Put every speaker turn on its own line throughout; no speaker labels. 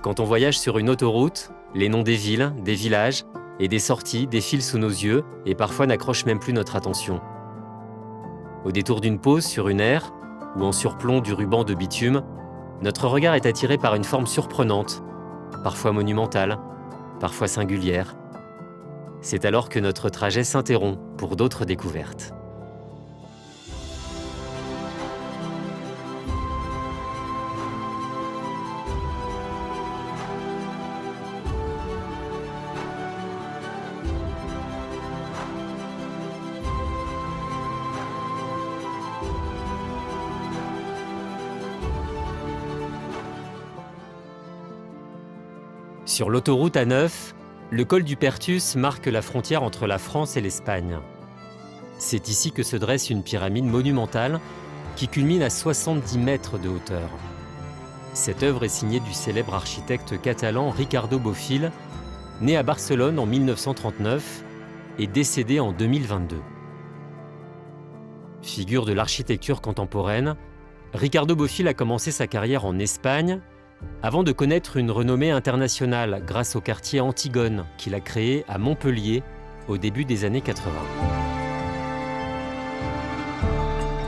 Quand on voyage sur une autoroute, les noms des villes, des villages et des sorties défilent sous nos yeux et parfois n'accrochent même plus notre attention. Au détour d'une pause sur une aire ou en surplomb du ruban de bitume, notre regard est attiré par une forme surprenante, parfois monumentale, parfois singulière. C'est alors que notre trajet s'interrompt pour d'autres découvertes. Sur l'autoroute A9, le col du Perthus marque la frontière entre la France et l'Espagne. C'est ici que se dresse une pyramide monumentale qui culmine à 70 mètres de hauteur. Cette œuvre est signée du célèbre architecte catalan Ricardo Bofill, né à Barcelone en 1939 et décédé en 2022. Figure de l'architecture contemporaine, Ricardo Bofill a commencé sa carrière en Espagne avant de connaître une renommée internationale grâce au quartier Antigone qu'il a créé à Montpellier au début des années 80.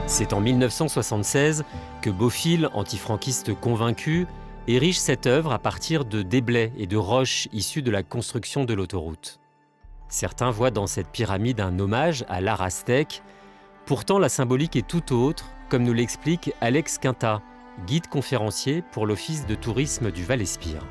C'est en 1976 que Bofill, antifranquiste convaincu, érige cette œuvre à partir de déblais et de roches issus de la construction de l'autoroute. Certains voient dans cette pyramide un hommage à l'art aztèque. Pourtant, la symbolique est tout autre, comme nous l'explique Alex Quinta, guide conférencier pour l'Office de tourisme du Val-Espire.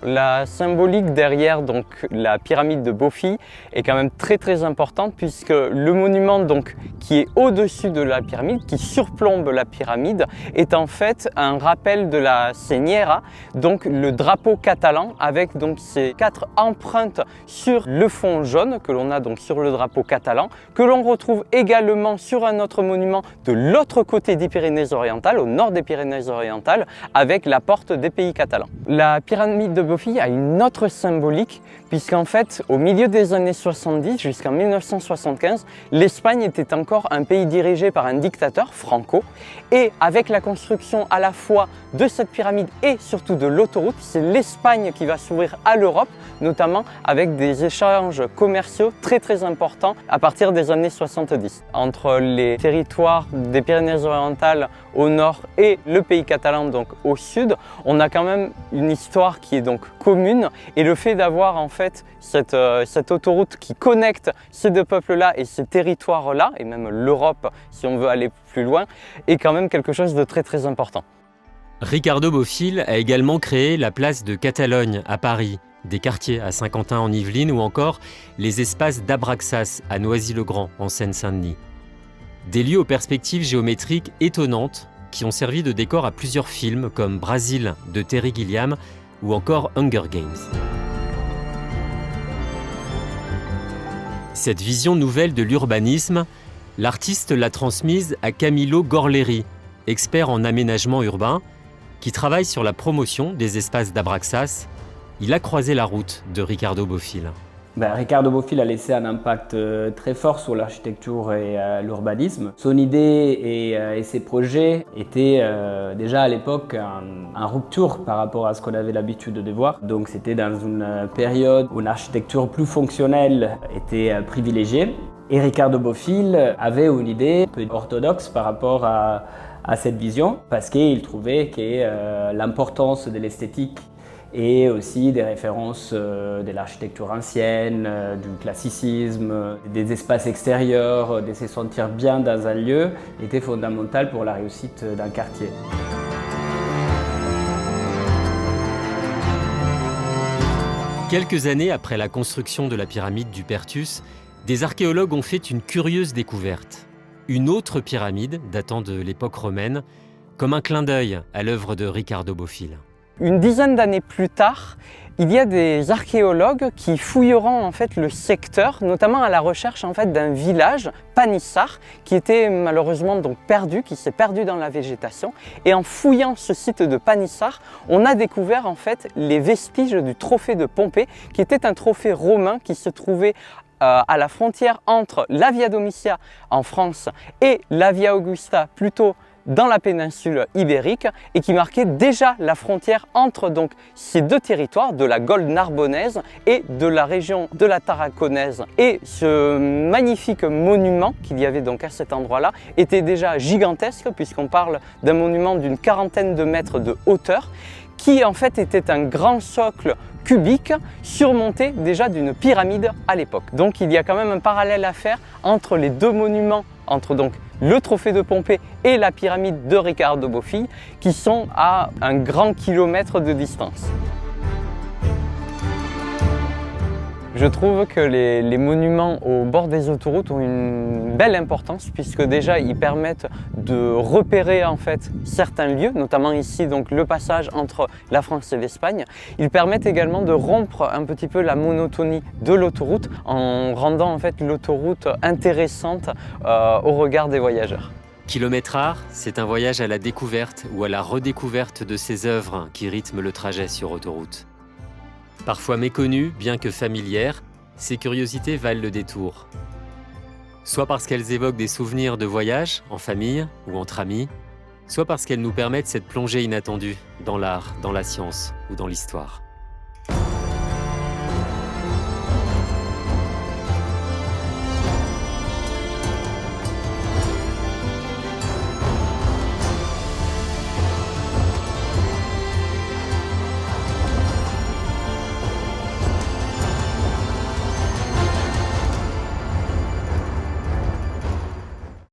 La symbolique derrière donc, la pyramide de Bofill est quand même très importante puisque le monument donc, qui est au-dessus de la pyramide, qui surplombe la pyramide, est en fait un rappel de la Senyera, donc le drapeau catalan avec donc, ces 4 empreintes sur le fond jaune que l'on a donc sur le drapeau catalan, que l'on retrouve également sur un autre monument de l'autre côté des Pyrénées-Orientales, au nord des Pyrénées-Orientales, avec la porte des pays catalans. La pyramide de Bofill a une autre symbolique puisqu'en fait au milieu des années 70 jusqu'en 1975 l'Espagne était encore un pays dirigé par un dictateur, Franco, et avec la construction à la fois de cette pyramide et surtout de l'autoroute, c'est l'Espagne qui va s'ouvrir à l'Europe, notamment avec des échanges commerciaux très importants à partir des années 70 entre les territoires des Pyrénées-Orientales au nord et le pays catalan donc au sud. On a quand même une histoire qui est donc commune et le fait d'avoir en fait cette autoroute qui connecte ces deux peuples-là et ces territoires-là et même l'Europe si on veut aller plus loin est quand même quelque chose de très important.
Ricardo Bofill a également créé la place de Catalogne à Paris, des quartiers à Saint-Quentin-en-Yvelines ou encore les espaces d'Abraxas à Noisy-le-Grand en Seine-Saint-Denis. Des lieux aux perspectives géométriques étonnantes qui ont servi de décor à plusieurs films comme Brasil de Terry Gilliam ou encore Hunger Games. Cette vision nouvelle de l'urbanisme, l'artiste l'a transmise à Camilo Gorleri, expert en aménagement urbain, qui travaille sur la promotion des espaces d'Abraxas. Il a croisé la route de Ricardo Bofill.
Ricardo Bofill a laissé un impact très fort sur l'architecture et l'urbanisme. Son idée et ses projets étaient déjà à l'époque en rupture par rapport à ce qu'on avait l'habitude de voir. Donc c'était dans une période où une architecture plus fonctionnelle était privilégiée. Et Ricardo Bofill avait une idée un peu orthodoxe par rapport à cette vision parce qu'il trouvait que l'importance de l'esthétique et aussi des références de l'architecture ancienne, du classicisme, des espaces extérieurs, de se sentir bien dans un lieu, était fondamental pour la réussite d'un quartier.
Quelques années après la construction de la pyramide du Perthus, des archéologues ont fait une curieuse découverte. Une autre pyramide, datant de l'époque romaine, comme un clin d'œil à l'œuvre de Ricardo Bofill.
Une dizaine d'années plus tard, il y a des archéologues qui fouilleront en fait le secteur, notamment à la recherche en fait d'un village, Panissar, qui était malheureusement donc perdu, qui s'est perdu dans la végétation. Et en fouillant ce site de Panissar, on a découvert en fait les vestiges du trophée de Pompée, qui était un trophée romain qui se trouvait à la frontière entre la Via Domitia en France et la Via Augusta plutôt dans la péninsule ibérique et qui marquait déjà la frontière entre donc ces deux territoires de la Gaule narbonnaise et de la région de la Tarraconaise. Et ce magnifique monument qu'il y avait donc à cet endroit-là était déjà gigantesque puisqu'on parle d'un monument d'une quarantaine de mètres de hauteur qui en fait était un grand socle cubique surmonté déjà d'une pyramide à l'époque. Donc il y a quand même un parallèle à faire entre les deux monuments, entre donc le trophée de Pompée et la pyramide de Ricardo Bofill qui sont à un grand kilomètre de distance. Je trouve que les monuments au bord des autoroutes ont une belle importance puisque déjà ils permettent de repérer en fait certains lieux, notamment ici donc le passage entre la France et l'Espagne. Ils permettent également de rompre un petit peu la monotonie de l'autoroute en rendant en fait l'autoroute intéressante au regard des voyageurs.
Kilomètre Art, c'est un voyage à la découverte ou à la redécouverte de ces œuvres qui rythment le trajet sur autoroute. Parfois méconnues, bien que familières, ces curiosités valent le détour. Soit parce qu'elles évoquent des souvenirs de voyage, en famille ou entre amis, soit parce qu'elles nous permettent cette plongée inattendue dans l'art, dans la science ou dans l'histoire.